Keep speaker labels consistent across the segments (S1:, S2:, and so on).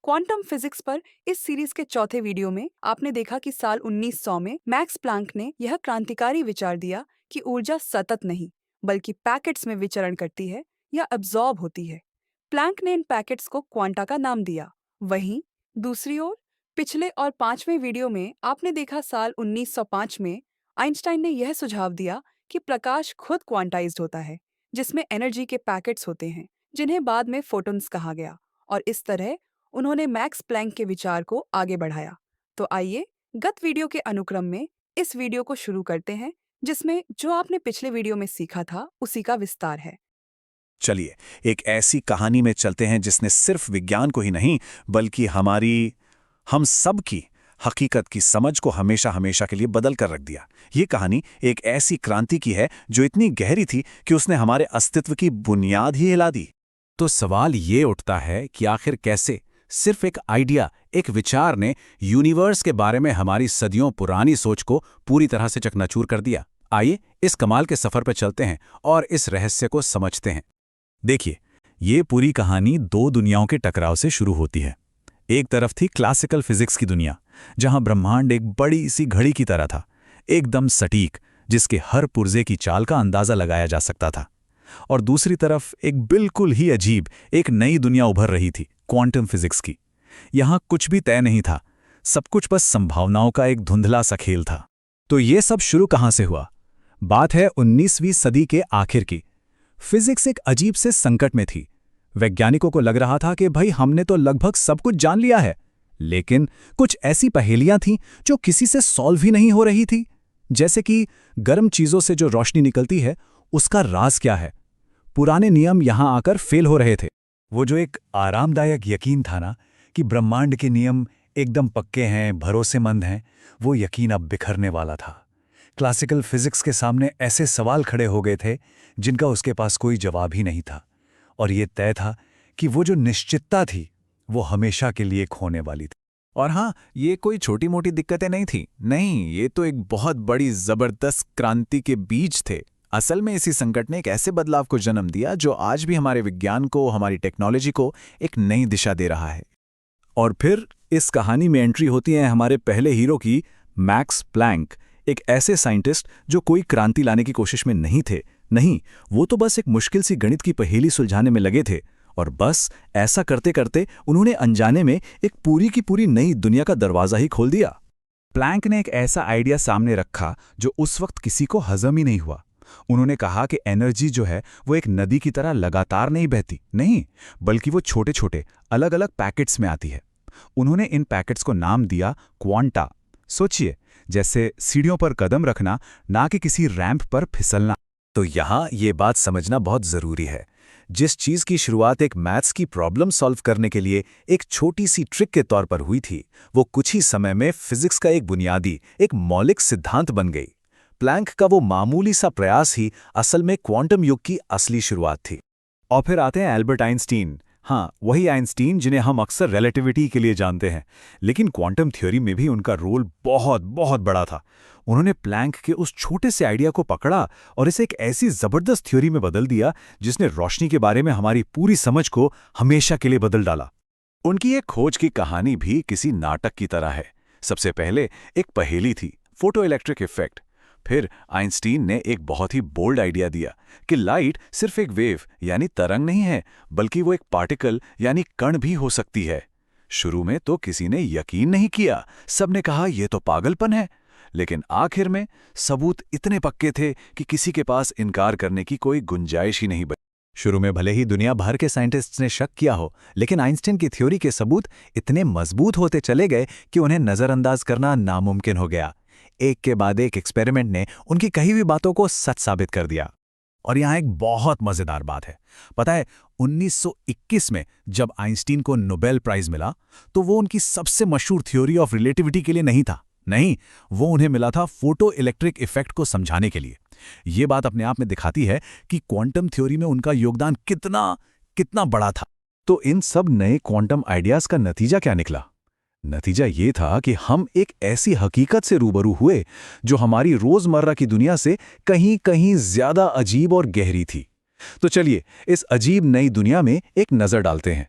S1: Quantum physics पर इस series के चौथे वीडियो में आपने देखा कि साल 1900 में मैक्स प्लांक ने यह क्रांतिकारी विचार दिया कि ऊर्जा सतत नहीं बल्कि पैकेट्स में विचरण करती है या अब्जॉर्ब होती है। प्लांक ने इन पैकेट्स को क्वांटा का नाम दिया। वहीं दूसरी ओर पिछले और पांचवें वीडियो में आपने देखा साल 1905 में आइंस्टाइन ने यह सुझाव दिया कि प्रकाश खुद क्वांटाइज्ड होता है, जिसमें एनर्जी के पैकेट्स होते हैं जिन्हें बाद में फोटॉन्स कहा गया, और इस तरह उन्होंने मैक्स प्लैंक के विचार को आगे बढ़ाया। तो आइए गत वीडियो के अनुक्रम में इस वीडियो को शुरू करते हैं, जिसमें जो आपने पिछले वीडियो में सीखा था उसी का विस्तार है।
S2: चलिए एक ऐसी कहानी में चलते हैं जिसने सिर्फ विज्ञान को ही नहीं बल्कि हम सब की हकीकत की समझ को हमेशा हमेशा के लिए बदल कर रख दिया। ये कहानी एक ऐसी क्रांति की है जो इतनी गहरी थी कि उसने हमारे अस्तित्व की बुनियाद ही हिला दी। तो सवाल ये उठता है कि आखिर कैसे सिर्फ एक आइडिया, एक विचार ने यूनिवर्स के बारे में हमारी सदियों पुरानी सोच को पूरी तरह से चकनाचूर कर दिया। आइए इस कमाल के सफर पर चलते हैं और इस रहस्य को समझते हैं। देखिए, ये पूरी कहानी दो दुनियाओं के टकराव से शुरू होती है। एक तरफ थी क्लासिकल फिजिक्स की दुनिया, जहां ब्रह्मांड एक बड़ी सी घड़ी की तरह था, एकदम सटीक, जिसके हर पुर्जे की चाल का अंदाजा लगाया जा सकता था। और दूसरी तरफ एक बिल्कुल ही अजीब, एक नई दुनिया उभर रही थी, क्वांटम फिजिक्स की। यहां कुछ भी तय नहीं था, सब कुछ बस संभावनाओं का एक धुंधला सा खेल था। तो ये सब शुरू कहां से हुआ? बात है 19वीं सदी के आखिर की। फिजिक्स एक अजीब से संकट में थी। वैज्ञानिकों को लग रहा था कि भाई हमने तो लगभग सब कुछ जान लिया है, लेकिन कुछ ऐसी पहेलियां थीं जो किसी से सॉल्व ही नहीं हो रही थी। जैसे कि गर्म चीजों से जो रोशनी निकलती है, उसका राज क्या है? पुराने नियम यहां आकर फेल हो रहे थे। वो जो एक आरामदायक यकीन था ना कि ब्रह्मांड के नियम एकदम पक्के हैं, भरोसेमंद हैं, वो यकीन अब बिखरने वाला था। क्लासिकल फिजिक्स के सामने ऐसे सवाल खड़े हो गए थे जिनका उसके पास कोई जवाब ही नहीं था। और ये तय था कि वो जो निश्चितता थी वो हमेशा के लिए खोने वाली थी। और हाँ, ये कोई छोटी मोटी दिक्कतें नहीं थी। नहीं, ये तो एक बहुत बड़ी जबरदस्त क्रांति के बीज थे। असल में इसी संकट ने एक ऐसे बदलाव को जन्म दिया जो आज भी हमारे विज्ञान को, हमारी टेक्नोलॉजी को एक नई दिशा दे रहा है। और फिर इस कहानी में एंट्री होती है हमारे पहले हीरो की, मैक्स प्लैंक, एक ऐसे साइंटिस्ट जो कोई क्रांति लाने की कोशिश में नहीं थे। नहीं, वो तो बस एक मुश्किल सी गणित की पहेली सुलझाने में लगे थे। और बस ऐसा करते करते उन्होंने अनजाने में एक पूरी की पूरी नई दुनिया का दरवाजा ही खोल दिया। प्लैंक ने एक ऐसा आइडिया सामने रखा जो उस वक्त किसी को हजम ही नहीं हुआ। उन्होंने कहा कि एनर्जी जो है वो एक नदी की तरह लगातार नहीं बहती, नहीं, बल्कि वो छोटे छोटे अलग अलग पैकेट्स में आती है। उन्होंने इन पैकेट्स को नाम दिया क्वांटा। सोचिए, जैसे सीढ़ियों पर कदम रखना, ना कि किसी रैंप पर फिसलना। तो यहाँ ये बात समझना बहुत जरूरी है। जिस चीज की शुरुआत एक मैथ्स की प्रॉब्लम सॉल्व करने के लिए एक छोटी सी ट्रिक के तौर पर हुई थी, वो कुछ ही समय में फिजिक्स का एक बुनियादी, एक मौलिक सिद्धांत बन गई। प्लैंक का वो मामूली सा प्रयास ही असल में क्वांटम युग की असली शुरुआत थी। और फिर आते हैं एल्बर्ट आइंस्टीन। हाँ, वही आइंस्टीन जिन्हें हम अक्सर रिलेटिविटी के लिए जानते हैं, लेकिन क्वांटम थ्योरी में भी उनका रोल बहुत बहुत बड़ा था। उन्होंने प्लैंक के उस छोटे से आइडिया को पकड़ा और इसे एक ऐसी जबरदस्त थ्योरी में बदल दिया जिसने रोशनी के बारे में हमारी पूरी समझ को हमेशा के लिए बदल डाला। उनकी एक खोज की कहानी भी किसी नाटक की तरह है। सबसे पहले एक पहेली थी, फोटो इलेक्ट्रिक इफेक्ट। फिर आइंस्टीन ने एक बहुत ही बोल्ड आइडिया दिया कि लाइट सिर्फ एक वेव यानी तरंग नहीं है, बल्कि वो एक पार्टिकल यानी कण भी हो सकती है। शुरू में तो किसी ने यकीन नहीं किया, सबने कहा यह तो पागलपन है। लेकिन आखिर में सबूत इतने पक्के थे कि किसी के पास इनकार करने की कोई गुंजाइश ही नहीं बची। शुरू में भले ही दुनिया भर के साइंटिस्ट्स ने शक किया हो, लेकिन आइंस्टीन की थ्योरी के सबूत इतने मजबूत होते चले गए कि उन्हें नजरअंदाज करना नामुमकिन हो गया। एक के बाद एक एक्सपेरिमेंट ने उनकी कही हुई बातों को सच साबित कर दिया। और यहाँ एक बहुत मजेदार बात है। पता है, 1921 में जब आइंस्टीन को नोबेल प्राइज मिला, तो वो उनकी सबसे मशहूर थ्योरी ऑफ रिलेटिविटी के लिए नहीं था। नहीं, वो उन्हें मिला था फोटो इलेक्ट्रिक इफेक्ट को समझाने के लिए। ये बात अपने आप में दिखाती है कि क्वांटम थ्योरी में उनका योगदान कितना कितना बड़ा था। तो इन सब नए क्वांटम आइडियाज का नतीजा क्या निकला? नतीजा ये था कि हम एक ऐसी हकीकत से रूबरू हुए जो हमारी रोजमर्रा की दुनिया से कहीं कहीं ज्यादा अजीब और गहरी थी। तो चलिए इस अजीब नई दुनिया में एक नजर डालते हैं।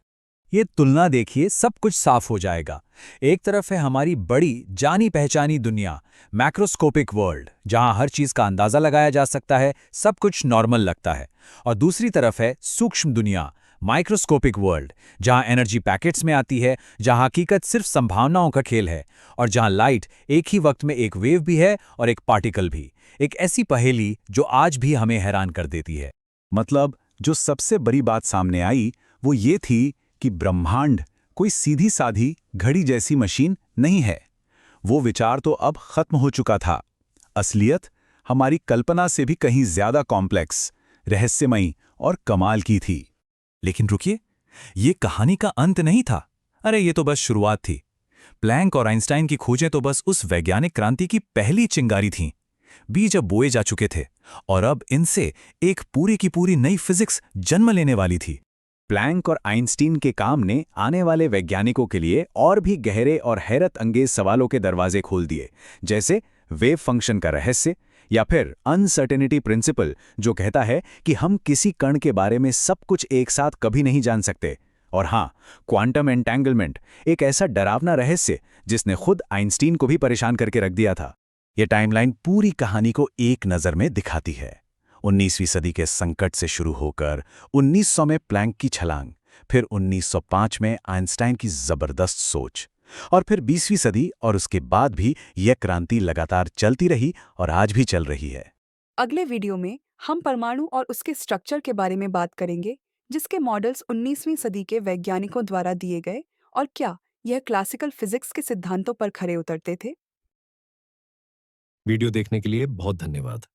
S3: ये तुलना देखिए, सब कुछ साफ हो जाएगा। एक तरफ है हमारी बड़ी जानी पहचानी दुनिया, मैक्रोस्कोपिक वर्ल्ड, जहां हर चीज का अंदाजा लगाया जा सकता है, सब कुछ नॉर्मल लगता है। और दूसरी तरफ है सूक्ष्म दुनिया, माइक्रोस्कोपिक वर्ल्ड, जहां एनर्जी पैकेट्स में आती है, जहां हकीकत सिर्फ संभावनाओं का खेल है, और जहां लाइट एक ही वक्त में एक वेव भी है और एक पार्टिकल भी। एक ऐसी पहेली जो आज भी हमें हैरान कर देती है।
S2: मतलब जो सबसे बड़ी बात सामने आई वो ये थी कि ब्रह्मांड कोई सीधी साधी घड़ी जैसी मशीन नहीं है। वो विचार तो अब खत्म हो चुका था। असलियत हमारी कल्पना से भी कहीं ज्यादा कॉम्प्लेक्स, रहस्यमयी और कमाल की थी।
S3: लेकिन रुकिए, ये कहानी का अंत नहीं था। अरे ये तो बस शुरुआत थी। प्लैंक और आइंस्टाइन की खोजें तो बस उस वैज्ञानिक क्रांति की पहली चिंगारी थीं। बीज अब बोए जा चुके थे और अब इनसे एक पूरी की पूरी नई फिजिक्स जन्म लेने वाली थी।
S2: प्लैंक और आइंस्टीन के काम ने आने वाले वैज्ञानिकों के लिए और भी गहरे और हैरत अंगेज सवालों के दरवाजे खोल दिए, जैसे वेव फंक्शन का रहस्य या फिर अनसर्टेनिटी प्रिंसिपल, जो कहता है कि हम किसी कण के बारे में सब कुछ एक साथ कभी नहीं जान सकते। और हाँ, क्वांटम एंटेंगलमेंट, एक ऐसा डरावना रहस्य जिसने खुद आइंस्टीन को भी परेशान करके रख दिया था। ये टाइमलाइन पूरी कहानी को एक नज़र में दिखाती है। 19वीं सदी के संकट से शुरू होकर 1900 में प्लैंक की छलांग, फिर 1905 में आइंस्टाइन की जबरदस्त सोच, और फिर 20वीं सदी और उसके बाद भी यह क्रांति लगातार चलती रही और आज भी चल रही है।
S1: अगले वीडियो में हम परमाणु और उसके स्ट्रक्चर के बारे में बात करेंगे, जिसके मॉडल्स 19वीं सदी के वैज्ञानिकों द्वारा दिए गए और क्या यह क्लासिकल फिजिक्स के सिद्धांतों पर खरे उतरते थे।
S4: वीडियो देखने के लिए बहुत धन्यवाद।